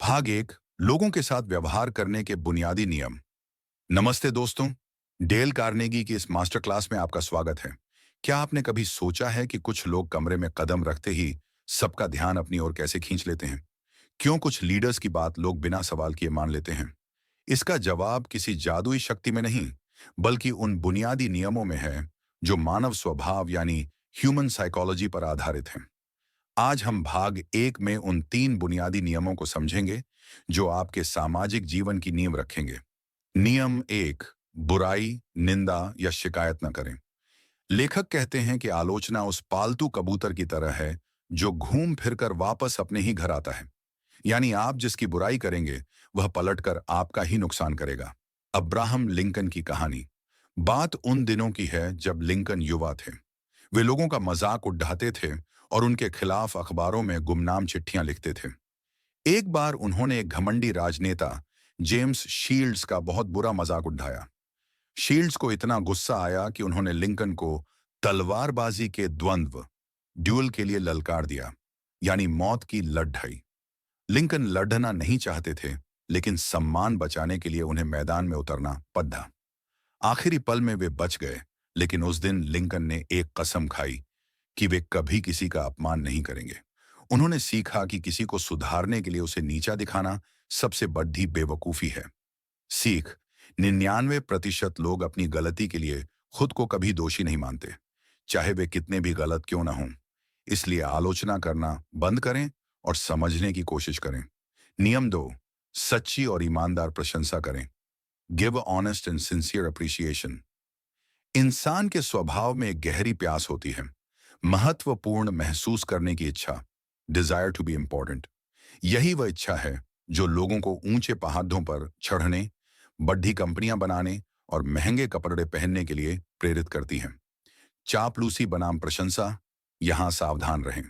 भाग एक, लोगों के साथ व्यवहार करने के बुनियादी नियम। नमस्ते दोस्तों, डेल कार्नेगी की इस मास्टर क्लास में आपका स्वागत है। क्या आपने कभी सोचा है कि कुछ लोग कमरे में कदम रखते ही सबका ध्यान अपनी ओर कैसे खींच लेते हैं? क्यों कुछ लीडर्स की बात लोग बिना सवाल किए मान लेते हैं? इसका जवाब किसी जादुई शक्ति में नहीं, बल्कि उन बुनियादी नियमों में है जो मानव स्वभाव यानी ह्यूमन साइकोलॉजी पर आधारित हैं। आज हम भाग एक में उन तीन बुनियादी नियमों को समझेंगे जो आपके सामाजिक जीवन की नींव रखेंगे। नियम एक, बुराई, निंदा या शिकायत न करें। लेखक कहते हैं कि आलोचना उस पालतू कबूतर की तरह है जो घूम फिरकर वापस अपने ही घर आता है। यानी आप जिसकी बुराई करेंगे वह पलटकर आपका ही नुकसान करेगा। अब्राहम लिंकन की कहानी। बात उन दिनों की है जब लिंकन युवा थे। वे लोगों का मजाक उड़ाते थे और उनके खिलाफ अखबारों में गुमनाम चिट्ठियां लिखते थे। एक बार उन्होंने एक घमंडी राजनेता जेम्स शील्ड्स का बहुत बुरा मजाक उड़ाया। शील्ड्स को इतना गुस्सा आया कि उन्होंने लिंकन को तलवारबाजी के द्वंद्व ड्यूल के लिए ललकार दिया, यानी मौत की लड़ाई। लिंकन लड़ना नहीं चाहते थे, लेकिन सम्मान बचाने के लिए उन्हें मैदान में उतरना पड़ा। आखिरी पल में वे बच गए, लेकिन उस दिन लिंकन ने एक कसम खाई कि वे कभी किसी का अपमान नहीं करेंगे। उन्होंने सीखा कि किसी को सुधारने के लिए उसे नीचा दिखाना सबसे बड़ी बेवकूफी है। सीख, 99% लोग अपनी गलती के लिए खुद को कभी दोषी नहीं मानते, चाहे वे कितने भी गलत क्यों ना हों। इसलिए आलोचना करना बंद करें और समझने की कोशिश करें। नियम दो, सच्ची और ईमानदार प्रशंसा करें। Give honest and sincere appreciation. इंसान के स्वभाव में एक गहरी प्यास होती है, महत्वपूर्ण महसूस करने की इच्छा, डिजायर टू बी इम्पोर्टेंट। यही वह इच्छा है जो लोगों को ऊंचे पहाड़ों पर चढ़ने, बड़ी कंपनियां बनाने और महंगे कपड़े पहनने के लिए प्रेरित करती है। चापलूसी बनाम प्रशंसा, यहां सावधान रहें।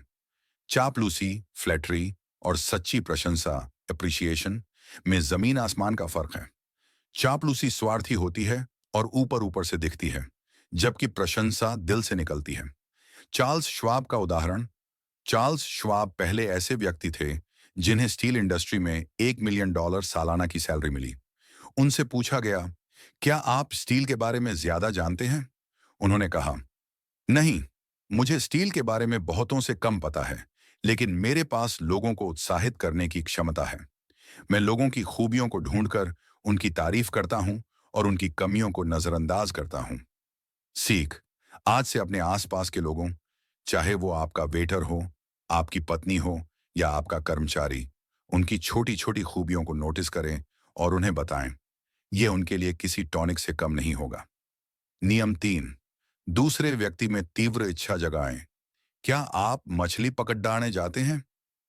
चापलूसी, फ्लैटरी और सच्ची प्रशंसा, अप्रिसिएशन में जमीन आसमान का फर्क है। चापलूसी स्वार्थी होती है और ऊपर ऊपर से दिखती है, जबकि प्रशंसा दिल से निकलती है। चार्ल्स श्वाब का उदाहरण। चार्ल्स श्वाब पहले ऐसे व्यक्ति थे जिन्हें स्टील इंडस्ट्री में $1 मिलियन सालाना की सैलरी मिली। उनसे पूछा गया, क्या आप स्टील के बारे में ज्यादा जानते हैं? उन्होंने कहा, नहीं, मुझे स्टील के बारे में बहुतों से कम पता है, लेकिन मेरे पास लोगों को उत्साहित करने की क्षमता है। मैं लोगों की खूबियों को ढूंढकर उनकी तारीफ करता हूं और उनकी कमियों को नजरअंदाज करता हूं। सीख, आज से अपने आसपास के लोगों, चाहे वो आपका वेटर हो, आपकी पत्नी हो या आपका कर्मचारी, उनकी छोटी छोटी खूबियों को नोटिस करें और उन्हें बताएं। ये उनके लिए किसी टॉनिक से कम नहीं होगा। नियम तीन, दूसरे व्यक्ति में तीव्र इच्छा जगाएं। क्या आप मछली पकड़ने जाते हैं?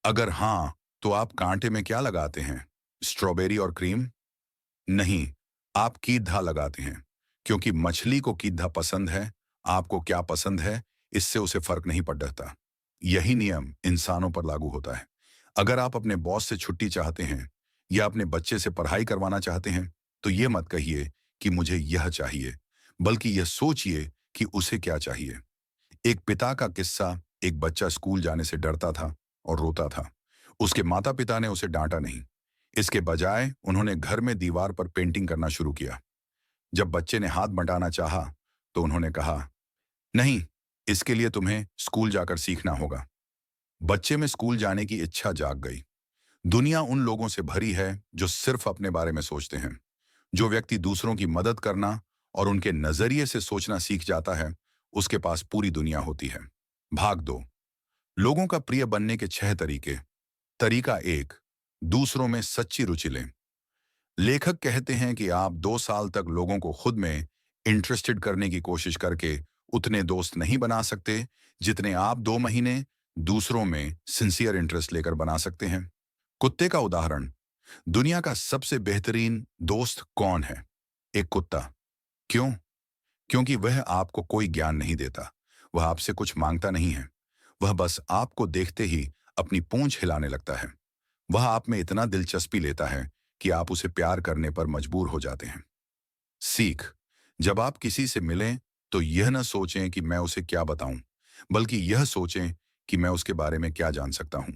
अगर हाँ, तो आप कांटे में क्या लगाते हैं? स्ट्रॉबेरी और क्रीम? नहीं, आप कीधा लगाते हैं, क्योंकि मछली को कीधा पसंद है। आपको क्या पसंद है, इससे उसे फर्क नहीं पड़ता। यही नियम इंसानों पर लागू होता है। अगर आप अपने बॉस से छुट्टी चाहते हैं या अपने बच्चे से पढ़ाई करवाना चाहते हैं, तो ये मत कहिए कि मुझे यह चाहिए, बल्कि यह सोचिए कि उसे क्या चाहिए। एक पिता का किस्सा। एक बच्चा स्कूल जाने से डरता था और रोता था। उसके माता पिता ने उसे डांटा नहीं। इसके बजाय उन्होंने घर में दीवार पर पेंटिंग करना शुरू किया। जब बच्चे ने हाथ बंटाना चाहा, तो उन्होंने कहा, नहीं, इसके लिए तुम्हें स्कूल जाकर सीखना होगा। बच्चे में स्कूल जाने की इच्छा जाग गई। दुनिया उन लोगों से भरी है जो सिर्फ अपने बारे में सोचते हैं। जो व्यक्ति दूसरों की मदद करना और उनके नजरिए से सोचना सीख जाता है, उसके पास पूरी दुनिया होती है। भाग दो, लोगों का प्रिय बनने के 6 तरीके। तरीका एक, दूसरों में सच्ची रुचि लें। लेखक कहते हैं कि आप 2 साल तक लोगों को खुद में इंटरेस्टेड करने की कोशिश करके उतने दोस्त नहीं बना सकते जितने आप 2 महीने दूसरों में सिंसियर इंटरेस्ट लेकर बना सकते हैं। कुत्ते का उदाहरण। दुनिया का सबसे बेहतरीन दोस्त कौन है? एक कुत्ता। क्यों? क्योंकि वह आपको कोई ज्ञान नहीं देता, वह आपसे कुछ मांगता नहीं है, वह बस आपको देखते ही अपनी पूंछ हिलाने लगता है। वह आप में इतना दिलचस्पी लेता है कि आप उसे प्यार करने पर मजबूर हो जाते हैं। सीख, जब आप किसी से मिलें तो यह न सोचें कि मैं उसे क्या बताऊं, बल्कि यह सोचें कि मैं उसके बारे में क्या जान सकता हूं।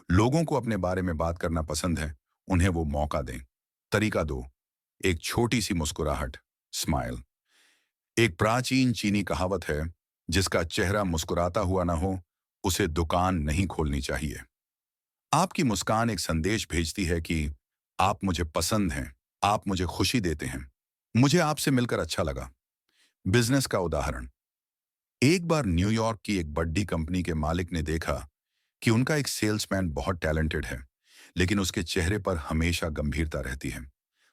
लोगों को अपने बारे में बात करना पसंद है, उन्हें वो मौका दें। तरीका 2, एक छोटी सी मुस्कुराहट, स्माइल। एक प्राचीन चीनी कहावत है, जिसका चेहरा मुस्कुराता हुआ ना हो, उसे दुकान नहीं खोलनी चाहिए। आपकी मुस्कान एक संदेश भेजती है कि आप मुझे पसंद हैं, आप मुझे खुशी देते हैं, मुझे आपसे मिलकर अच्छा लगा। बिजनेस का उदाहरण। एक बार न्यूयॉर्क की एक बड़ी कंपनी के मालिक ने देखा कि उनका एक सेल्समैन बहुत टैलेंटेड है, लेकिन उसके चेहरे पर हमेशा गंभीरता रहती है।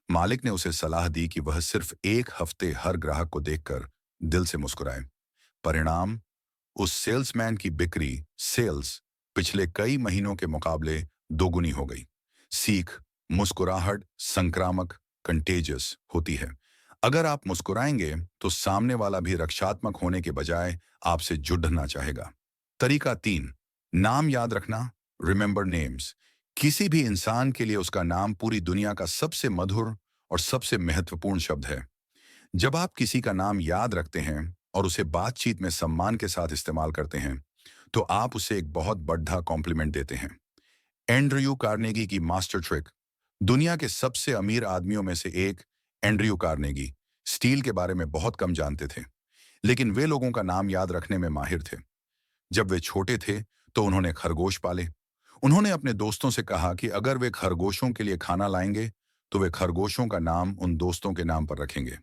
मालिक ने उसे सलाह दी कि वह सिर्फ एक हफ्ते हर ग्राहक को देखकर दिल से मुस्कुराए। परिणाम, उस सेल्समैन की बिक्री, सेल्स, पिछले कई महीनों के मुकाबले दोगुनी हो गई। सीख, मुस्कुराहट संक्रामक, कंटेजियस होती है। अगर आप मुस्कुराएंगे तो सामने वाला भी रक्षात्मक होने के बजाय आपसे जुड़ना चाहेगा। तरीका 3, नाम याद रखना, रिमेंबर नेम्स। किसी भी इंसान के लिए उसका नाम पूरी दुनिया का सबसे मधुर और सबसे महत्वपूर्ण शब्द है। जब आप किसी का नाम याद रखते हैं और उसे बातचीत में सम्मान के साथ इस्तेमाल करते हैं, तो आप उसे एक बहुत बड़ा कॉम्प्लीमेंट देते हैं। एंड्रयू कार्नेगी की मास्टर ट्रिक। दुनिया के सबसे अमीर आदमियों में से एक, एंड्रयू कार्नेगी, स्टील के बारे में बहुत कम जानते थे, लेकिन वे लोगों का नाम याद रखने में माहिर थे। जब वे छोटे थे तो उन्होंने खरगोश पाले। उन्होंने अपने दोस्तों से कहा कि अगर वे खरगोशों के लिए खाना लाएंगे तो वे खरगोशों का नाम उन दोस्तों के नाम पर रखेंगे।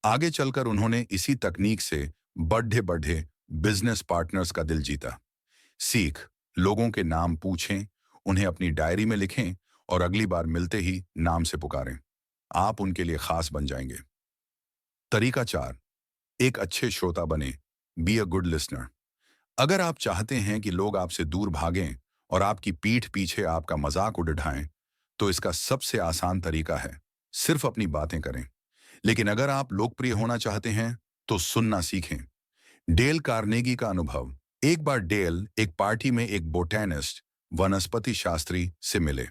आगे चलकर उन्होंने इसी तकनीक से बढ़े बढ़े बिजनेस पार्टनर्स का दिल जीता। सीख, लोगों के नाम पूछें, उन्हें अपनी डायरी में लिखें और अगली बार मिलते ही नाम से पुकारें। आप उनके लिए खास बन जाएंगे। तरीका 4, एक अच्छे श्रोता बने, बी अ गुड लिसनर। अगर आप चाहते हैं कि लोग आपसे दूर भागें और आपकी पीठ पीछे आपका मजाक उड़ाएं, तो इसका सबसे आसान तरीका है सिर्फ अपनी बातें करें। लेकिन अगर आप लोकप्रिय होना चाहते हैं तो सुनना सीखें। डेल कार्नेगी का अनुभव। एक बार डेल एक पार्टी में एक बोटेनिस्ट, वनस्पति शास्त्री से मिले।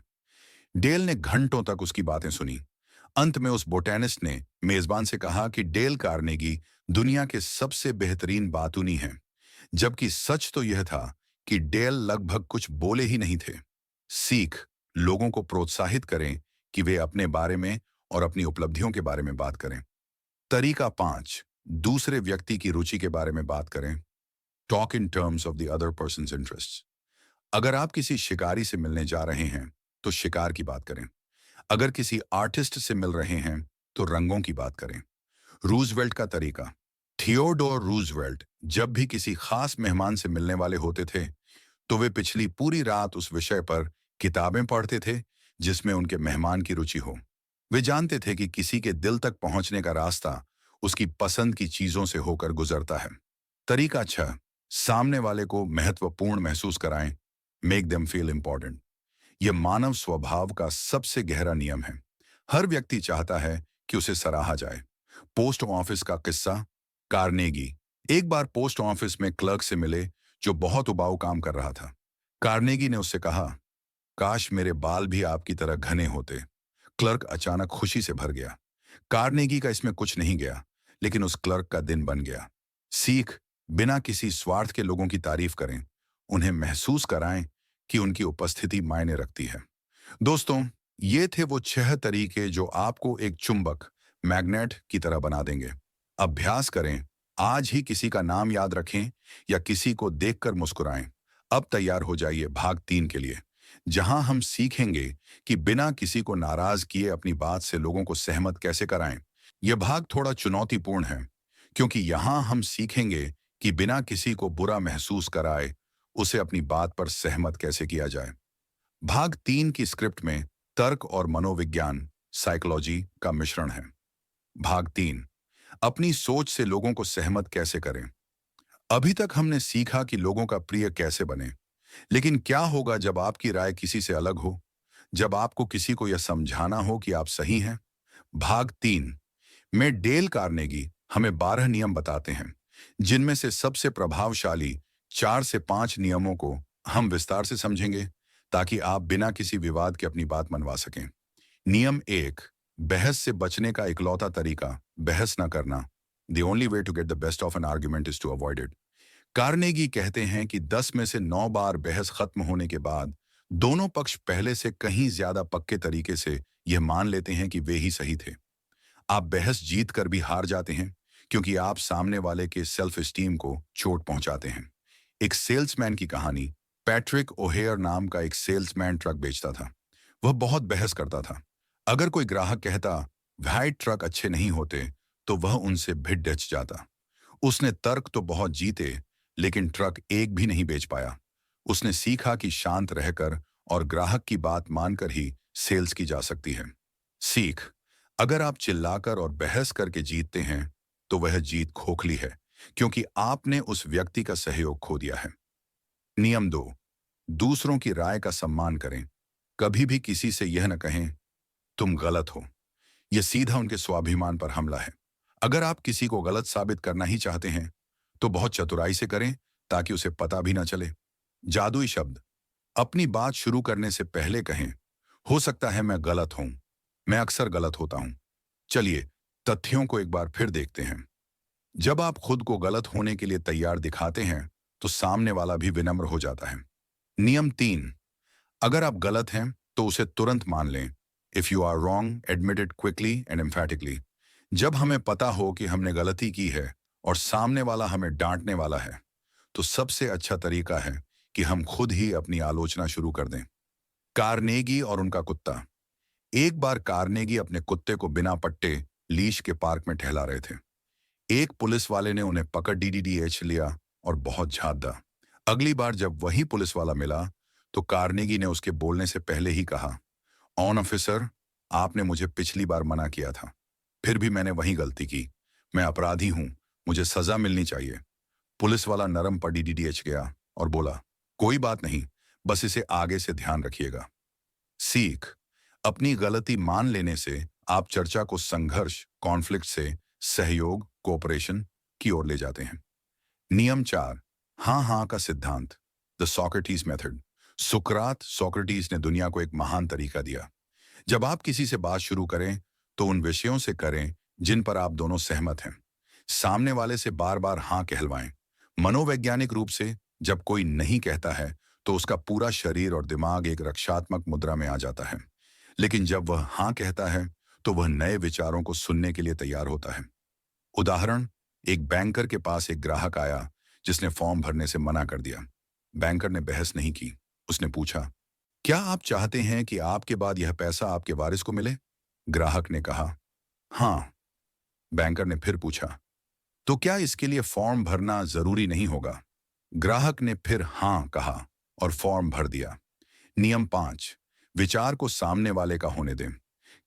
डेल ने घंटों तक उसकी बातें सुनी। अंत में उस बोटेनिस्ट ने मेजबान से कहा कि डेल कार्नेगी दुनिया के सबसे बेहतरीन बातूनी हैं, जबकि सच तो यह था कि डेल लगभग कुछ बोले ही नहीं थे। सीख, लोगों को प्रोत्साहित करें कि वे अपने बारे में और अपनी उपलब्धियों के बारे में बात करें। तरीका 5, दूसरे व्यक्ति की रुचि के बारे में बात करें, talk in terms of the other persons interest. अगर आप किसी शिकारी से मिलने जा रहे हैं तो शिकार की बात करें। अगर किसी आर्टिस्ट से मिल रहे हैं तो रंगों की बात करें। रूजवेल्ट का तरीका। थियोडोर रूजवेल्ट जब भी किसी खास मेहमान से मिलने वाले होते थे तो वे पिछली पूरी रात उस विषय पर किताबें पढ़ते थे जिसमें उनके मेहमान की रुचि हो। वे जानते थे कि किसी के दिल तक पहुंचने का रास्ता उसकी पसंद की चीजों से होकर गुजरता है। तरीका 6, सामने वाले को महत्वपूर्ण महसूस कराएं, मेक देम फील इंपॉर्टेंट। यह मानव स्वभाव का सबसे गहरा नियम है। हर व्यक्ति चाहता है कि उसे सराहा जाए। पोस्ट ऑफिस का किस्सा। कार्नेगी एक बार पोस्ट ऑफिस में क्लर्क से मिले जो बहुत उबाऊ काम कर रहा था। कार्नेगी ने उससे कहा, काश मेरे बाल भी आपकी तरह घने होते। क्लर्क अचानक खुशी से भर गया। कार्नेगी का इसमें कुछ नहीं गया, लेकिन उस क्लर्क का दिन बन गया। सीख, बिना किसी स्वार्थ के लोगों की तारीफ करें, उन्हें महसूस कराएं कि उनकी उपस्थिति मायने रखती है। दोस्तों, ये थे वो 6 तरीके जो आपको एक चुंबक, मैग्नेट की तरह बना देंगे। अभ्यास करें, आज ही किसी का नाम याद रखें या किसी को देखकर मुस्कुराएं। अब तैयार हो जाइए भाग 3 के लिए, जहां हम सीखेंगे कि बिना किसी को नाराज किए अपनी बात से लोगों को सहमत कैसे कराएं। यह भाग थोड़ा चुनौतीपूर्ण है, क्योंकि यहां हम सीखेंगे कि बिना किसी को बुरा महसूस कराए उसे अपनी बात पर सहमत कैसे किया जाए। भाग 3 की स्क्रिप्ट में तर्क और मनोविज्ञान, साइकोलॉजी का मिश्रण है। भाग 3, अपनी सोच से लोगों को सहमत कैसे करें। अभी तक हमने सीखा कि लोगों का प्रिय कैसे बने, लेकिन क्या होगा जब आपकी राय किसी से अलग हो, जब आपको किसी को यह समझाना हो कि आप सही हैं। भाग 3 में डेल कार्नेगी हमें 12 नियम बताते हैं, जिनमें से सबसे प्रभावशाली 4 से 5 नियमों को हम विस्तार से समझेंगे ताकि आप बिना किसी विवाद के अपनी बात मनवा सकें। नियम 1, बहस से बचने का इकलौता तरीका बहस न करना। The only way to get the best of an argument is to avoid it. Carnegie कहते हैं कि 10 में से 9 बार बहस खत्म होने के बाद दोनों पक्ष पहले से कहीं ज्यादा पक्के तरीके से यह मान लेते हैं कि वे ही सही थे। आप बहस जीत कर भी हार जाते हैं क्योंकि आप सामने वाले के सेल्फ एस्टीम को चोट पहुंचाते हैं। एक सेल्समैन की कहानी। पैट्रिक ओहेयर नाम का एक सेल्समैन ट्रक बेचता था। वह बहुत बहस करता था। अगर कोई ग्राहक कहता भाई ट्रक अच्छे नहीं होते तो वह उनसे भिड़ डच जाता। उसने तर्क तो बहुत जीते लेकिन ट्रक एक भी नहीं बेच पाया। उसने सीखा कि शांत रहकर और ग्राहक की बात मानकर ही सेल्स की जा सकती है। सीख। अगर आप चिल्लाकर और बहस करके जीतते हैं तो वह जीत खोखली है क्योंकि आपने उस व्यक्ति का सहयोग खो दिया है। नियम 2। दूसरों की राय का सम्मान करें। कभी भी किसी से यह न कहें तुम गलत हो। यह सीधा उनके स्वाभिमान पर हमला है। अगर आप किसी को गलत साबित करना ही चाहते हैं तो बहुत चतुराई से करें ताकि उसे पता भी ना चले। जादुई शब्द। अपनी बात शुरू करने से पहले कहें हो सकता है मैं गलत हूं। मैं अक्सर गलत होता हूं। चलिए तथ्यों को एक बार फिर देखते हैं। जब आप खुद को गलत होने के लिए तैयार दिखाते हैं तो सामने वाला भी विनम्र हो जाता है। नियम 3। अगर आप गलत हैं तो उसे तुरंत मान लें। If you are wrong admit it quickly and emphatically. जब हमें पता हो कि हमने गलती की है और सामने वाला हमें डांटने वाला है तो सबसे अच्छा तरीका है कि हम खुद ही अपनी आलोचना शुरू कर दें। कार्नेगी और उनका कुत्ता। एक बार कार्नेगी अपने कुत्ते को बिना पट्टे लीश के पार्क में टहला रहे थे। एक पुलिस वाले ने उन्हें पकड़ डीडीडीएच लिया और बहुत झादा। अगली बार जब वही पुलिस वाला मिला तो कार्नेगी ने उसके बोलने से पहले ही कहा ऑन ऑफिसर, आपने मुझे पिछली बार मना किया था, फिर भी मैंने वही गलती की। मैं अपराधी हूं, मुझे सजा मिलनी चाहिए। पुलिस वाला नरम पर डीडीडीएच गया और बोला कोई बात नहीं, बस इसे आगे से ध्यान रखिएगा। सीख। अपनी गलती मान लेने से आप चर्चा को संघर्ष कॉन्फ्लिक्ट से सहयोग कोऑपरेशन की ओर ले जाते हैं। नियम 4। हाँ हाँ का सिद्धांत। The Socrates method. Sukrat Socrates ने दुनिया को एक महान तरीका दिया। जब आप किसी से बात शुरू करें तो उन विषयों से करें जिन पर आप दोनों सहमत हैं। सामने वाले से बार बार हाँ कहलवाएं। मनोवैज्ञानिक रूप से जब कोई नहीं कहता है तो उसका पूरा शरीर और दिमाग एक रक्षात्मक मुद्रा में आ जाता है, लेकिन जब वह हाँ कहता है तो वह नए विचारों को सुनने के लिए तैयार होता है। उदाहरण। एक बैंकर के पास एक ग्राहक आया जिसने फॉर्म भरने से मना कर दिया। बैंकर ने बहस नहीं की। उसने पूछा क्या आप चाहते हैं कि आपके बाद यह पैसा आपके वारिस को मिले? ग्राहक ने कहा हाँ। बैंकर ने फिर पूछा तो क्या इसके लिए फॉर्म भरना जरूरी नहीं होगा? ग्राहक ने फिर हाँ कहा और फॉर्म भर दिया। नियम 5। विचार को सामने वाले का होने दें।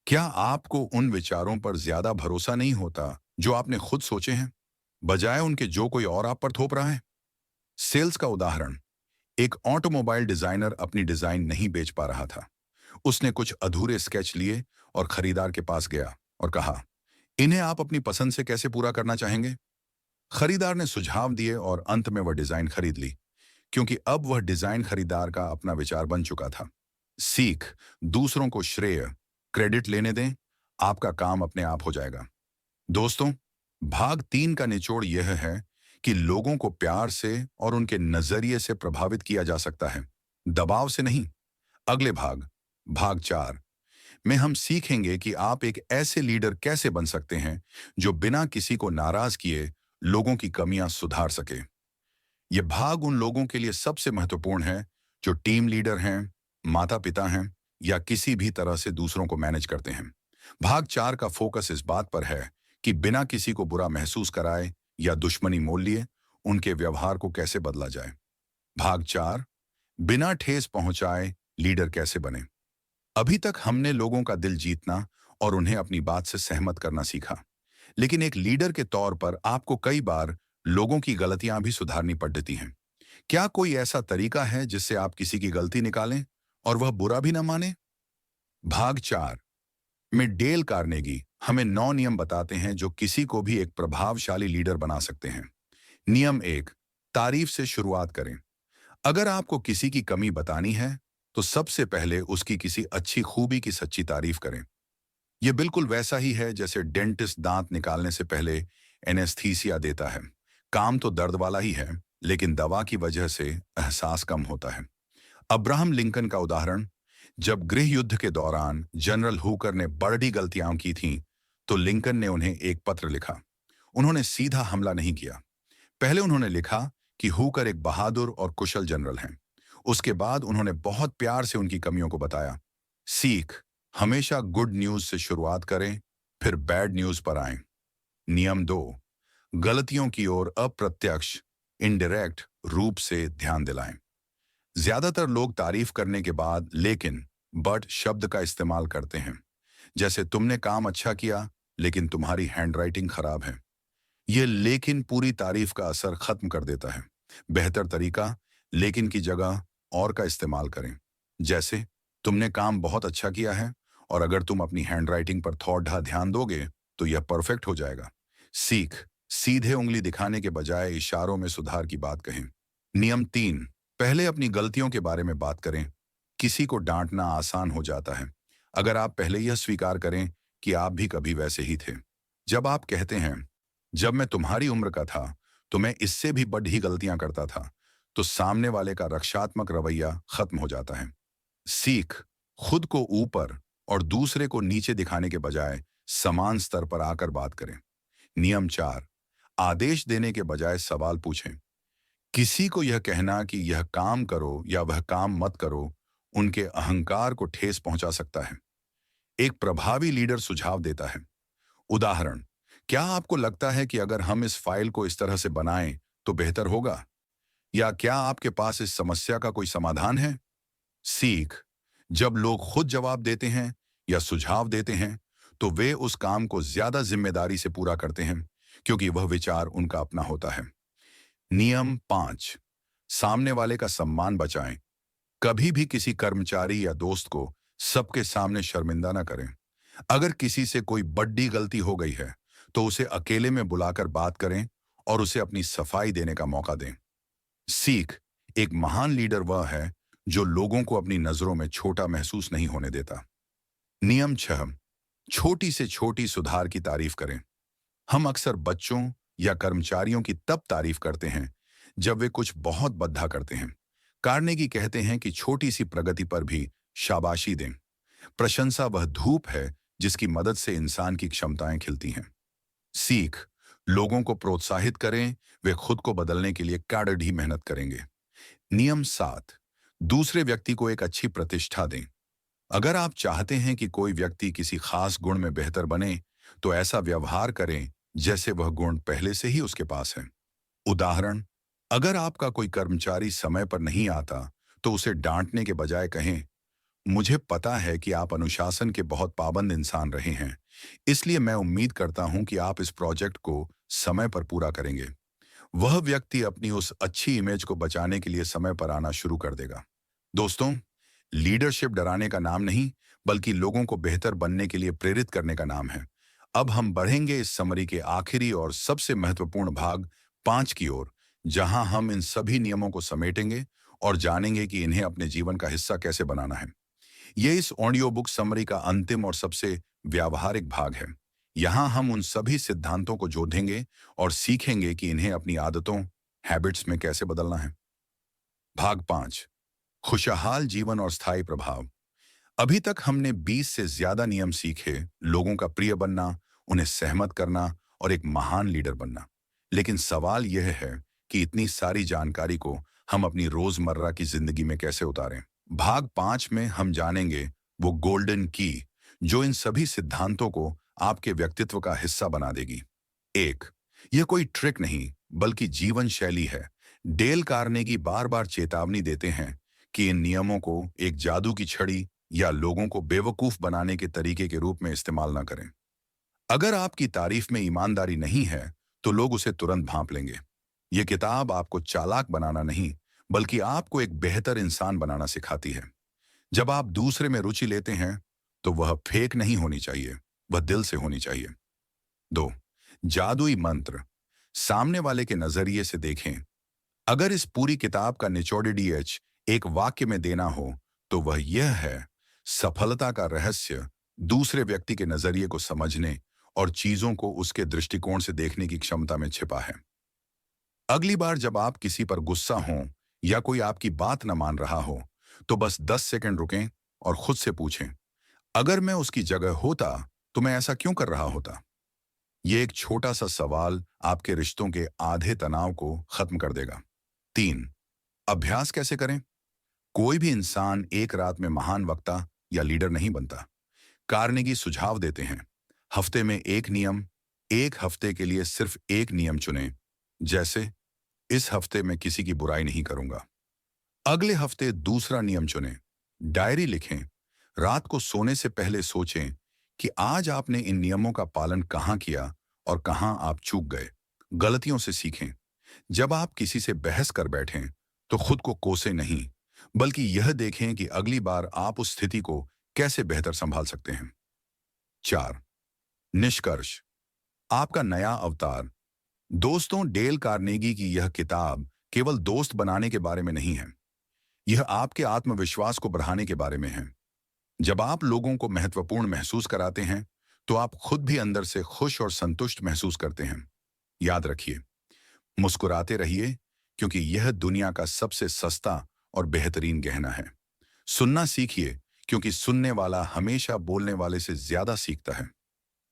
क्या आपको उन विचारों पर ज्यादा भरोसा नहीं होता जो आपने खुद सोचे हैं, बजाय उनके जो कोई और आप पर थोप रहा है? सेल्स का उदाहरण। एक ऑटोमोबाइल डिजाइनर अपनी डिजाइन नहीं बेच पा रहा था। उसने कुछ अधूरे स्केच लिए और खरीदार के पास गया और कहा इन्हें आप अपनी पसंद से कैसे पूरा करना चाहेंगे? खरीदार ने सुझाव दिए और अंत में वह डिजाइन खरीद ली क्योंकि अब वह डिजाइन खरीदार का अपना विचार बन चुका था। सीख। दूसरों को श्रेय क्रेडिट लेने दें, आपका काम अपने आप हो जाएगा। दोस्तों, भाग 3 का निचोड़ यह है कि लोगों को प्यार से और उनके नजरिए से प्रभावित किया जा सकता है, दबाव से नहीं। अगले भाग 4 में हम सीखेंगे कि आप एक ऐसे लीडर कैसे बन सकते हैं जो बिना किसी को नाराज किए लोगों की कमियां सुधार सके। यह भाग उन लोगों के लिए सबसे महत्वपूर्ण है जो टीम लीडर हैं, माता पिता हैं या किसी भी तरह से दूसरों को मैनेज करते हैं। भाग 4 का फोकस इस बात पर है कि बिना किसी को बुरा महसूस कराए या दुश्मनी मोल लिए उनके व्यवहार को कैसे बदला जाए। भाग 4। बिना ठेस पहुंचाए लीडर कैसे बने। अभी तक हमने लोगों का दिल जीतना और उन्हें अपनी बात से सहमत करना सीखा, लेकिन एक लीडर के तौर पर आपको कई बार लोगों की गलतियां भी सुधारनी पड़ती हैं। क्या कोई ऐसा तरीका है जिससे आप किसी की गलती निकालें और वह बुरा भी ना माने? भाग 4 में डेल कार्नेगी हमें 9 नियम बताते हैं जो किसी को भी एक प्रभावशाली लीडर बना सकते हैं। नियम 1। तारीफ से शुरुआत करें। अगर आपको किसी की कमी बतानी है तो सबसे पहले उसकी किसी अच्छी खूबी की सच्ची तारीफ करें। यह बिल्कुल वैसा ही है जैसे डेंटिस्ट दांत निकालने से पहले एनेस्थीसिया देता है। काम तो दर्द वाला ही है, लेकिन दवा की वजह से एहसास कम होता है। अब्राहम लिंकन का उदाहरण, जब गृह युद्ध के दौरान जनरल हुकर ने बड़ी गलतियां की थीं, तो लिंकन ने उन्हें एक पत्र लिखा। उन्होंने सीधा हमला नहीं किया। पहले उन्होंने लिखा कि हुकर एक बहादुर और कुशल जनरल हैं। उसके बाद उन्होंने बहुत प्यार से उनकी कमियों को बताया। सीख, हमेशा गुड न्यूज से शुरुआत करें, फिर बैड न्यूज पर आएं। नियम 2, गलतियों की ओर अप्रत्यक्ष इनडायरेक्ट रूप से ध्यान दिलाएं। ज्यादातर लोग तारीफ करने के बाद लेकिन बट शब्द का इस्तेमाल करते हैं, जैसे तुमने काम अच्छा किया लेकिन तुम्हारी हैंडराइटिंग खराब है। यह लेकिन पूरी तारीफ का असर खत्म कर देता है। बेहतर तरीका लेकिन की जगह और का इस्तेमाल करें, जैसे तुमने काम बहुत अच्छा किया है और अगर तुम अपनी हैंडराइटिंग पर थोड़ा ध्यान दोगे तो यह परफेक्ट हो जाएगा। सीख, सीधे उंगली दिखाने के बजाय इशारों में सुधार की बात कहें। नियम 3, पहले अपनी गलतियों के बारे में बात करें। किसी को डांटना आसान हो जाता है अगर आप पहले यह स्वीकार करें कि आप भी कभी वैसे ही थे। जब आप कहते हैं, जब मैं तुम्हारी उम्र का था तो मैं इससे भी बड़ी गलतियां करता था, तो सामने वाले का रक्षात्मक रवैया खत्म हो जाता है। सीख, खुद को ऊपर और दूसरे को नीचे दिखाने के बजाय समान स्तर पर आकर बात करें। नियम 4, आदेश देने के बजाय सवाल पूछें। किसी को यह कहना कि यह काम करो या वह काम मत करो उनके अहंकार को ठेस पहुंचा सकता है। एक प्रभावी लीडर सुझाव देता है। उदाहरण, क्या आपको लगता है कि अगर हम इस फाइल को इस तरह से बनाएं तो बेहतर होगा? या क्या आपके पास इस समस्या का कोई समाधान है? सीख, जब लोग खुद जवाब देते हैं या सुझाव देते हैं तो वे उस काम को ज्यादा जिम्मेदारी से पूरा करते हैं, क्योंकि वह विचार उनका अपना होता है। नियम 5, सामने वाले का सम्मान बचाएं। कभी भी किसी कर्मचारी या दोस्त को सबके सामने शर्मिंदा न करें। अगर किसी से कोई बड़ी गलती हो गई है तो उसे अकेले में बुलाकर बात करें और उसे अपनी सफाई देने का मौका दें। सीख, एक महान लीडर वह है जो लोगों को अपनी नजरों में छोटा महसूस नहीं होने देता। नियम 6, छोटी से छोटी सुधार की तारीफ करें। हम अक्सर बच्चों या कर्मचारियों की तब तारीफ करते हैं जब वे कुछ बहुत बद्धा करते हैं। कार्नेगी कहते हैं कि छोटी सी प्रगति पर भी शाबाशी दें। प्रशंसा वह धूप है जिसकी मदद से इंसान की क्षमताएं खिलती हैं। सीख, लोगों को प्रोत्साहित करें, वे खुद को बदलने के लिए कड़ी मेहनत करेंगे। नियम 7, दूसरे व्यक्ति को एक अच्छी प्रतिष्ठा दें। अगर आप चाहते हैं कि कोई व्यक्ति किसी खास गुण में बेहतर बने, तो ऐसा व्यवहार करें जैसे वह गुण पहले से ही उसके पास है। उदाहरण, अगर आपका कोई कर्मचारी समय पर नहीं आता, तो उसे डांटने के बजाय कहें, मुझे पता है कि आप अनुशासन के बहुत पाबंद इंसान रहे हैं, इसलिए मैं उम्मीद करता हूं कि आप इस प्रोजेक्ट को समय पर पूरा करेंगे। वह व्यक्ति अपनी उस अच्छी इमेज को बचाने के लिए समय पर आना शुरू कर देगा। दोस्तों, लीडरशिप डराने का नाम नहीं, बल्कि लोगों को बेहतर बनने के लिए प्रेरित करने का नाम है। अब हम बढ़ेंगे इस समरी के आखिरी और सबसे महत्वपूर्ण भाग 5 की ओर, जहां हम इन सभी नियमों को समेटेंगे और जानेंगे कि इन्हें अपने जीवन का हिस्सा कैसे बनाना है। ये इस ऑडियो बुक समरी का अंतिम और सबसे व्यावहारिक भाग है। यहाँ हम उन सभी सिद्धांतों को जोड़ेंगे और सीखेंगे कि इन्हें अपनी आदतों, हैबिट्स में कैसे बदलना है। भाग 5, खुशहाल जीवन और स्थायी प्रभाव। अभी तक हमने 20 से ज्यादा नियम सीखे, लोगों का प्रिय बनना, उन्हें सहमत करना और एक महान लीडर बनना। लेकिन सवाल यह है कि इतनी सारी जानकारी को हम अपनी रोजमर्रा की जिंदगी में कैसे उतारें। भाग 5 में हम जानेंगे वो गोल्डन की जो इन सभी सिद्धांतों को आपके व्यक्तित्व का हिस्सा बना देगी। 1, यह कोई ट्रिक नहीं, बल्कि जीवन शैली है। डेल कार्नेगी बार बार चेतावनी देते हैं कि इन नियमों को एक जादू की छड़ी या लोगों को बेवकूफ बनाने के तरीके के रूप में इस्तेमाल ना करें। अगर आपकी तारीफ में ईमानदारी नहीं है, तो लोग उसे तुरंत भांप लेंगे। यह किताब आपको चालाक बनाना नहीं, बल्कि आपको एक बेहतर इंसान बनाना सिखाती है। जब आप दूसरे में रुचि लेते हैं, तो वह फेक नहीं होनी चाहिए, वह दिल से होनी चाहिए। 2, जादुई मंत्र। सामने वाले के नजरिए से देखें। अगर इस पूरी किताब का निचोड़ एक वाक्य में देना हो, तो वह यह है, सफलता का रहस्य दूसरे व्यक्ति के नजरिए को समझने और चीजों को उसके दृष्टिकोण से देखने की क्षमता में छिपा है। अगली बार जब आप किसी पर गुस्सा हो या कोई आपकी बात न मान रहा हो, तो बस 10 सेकंड रुकें और खुद से पूछें, अगर मैं उसकी जगह होता तो मैं ऐसा क्यों कर रहा होता। ये एक छोटा सा सवाल आपके रिश्तों के आधे तनाव को खत्म कर देगा। 3, अभ्यास कैसे करें? कोई भी इंसान एक रात में महान वक्ता या लीडर नहीं बनता। कार्नेगी सुझाव देते हैं, हफ्ते में एक नियम, एक हफ्ते के लिए सिर्फ एक नियम चुनें। जैसे, इस हफ्ते में किसी की बुराई नहीं करूंगा। अगले हफ्ते दूसरा नियम चुनें। डायरी लिखें। रात को सोने से पहले सोचें कि आज आपने इन नियमों का पालन कहाँ किया और कहाँ आप चूक गए। गलतियों से सीखें। जब आप किसी से बहस कर बैठें तो खुद को कोसें नहीं, बल्कि यह देखें कि अगली बार आप उस स्थिति को कैसे बेहतर संभाल सकते हैं। 4, निष्कर्ष, आपका नया अवतार। दोस्तों, डेल कार्नेगी की यह किताब केवल दोस्त बनाने के बारे में नहीं है। यह आपके आत्मविश्वास को बढ़ाने के बारे में है। जब आप लोगों को महत्वपूर्ण महसूस कराते हैं तो आप खुद भी अंदर से खुश और संतुष्ट महसूस करते हैं। याद रखिए, मुस्कुराते रहिए, क्योंकि यह दुनिया का सबसे सस्ता और बेहतरीन गहना है। सुनना सीखिए, क्योंकि सुनने वाला हमेशा बोलने वाले से ज्यादा सीखता है।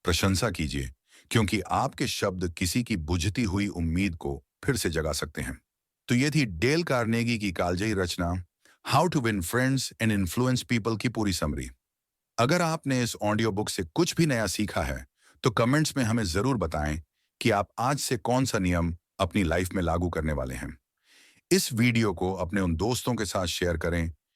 प्रशंसा कीजिए, क्योंकि आपके शब्द किसी की बुझती हुई उम्मीद को फिर से जगा सकते हैं। तो ये थी डेल कार्नेगी की कालजयी रचना how to win friends and influence people की पूरी समरी। अगर आपने इस ऑडियो बुक से कुछ भी नया सीखा है तो कमेंट्स में हमें जरूर बताएं कि आप आज से कौन सा नियम अपनी लाइफ में लागू करने वाले हैं। इस वीडियो को अपने उन दोस्तों के साथ शेयर करें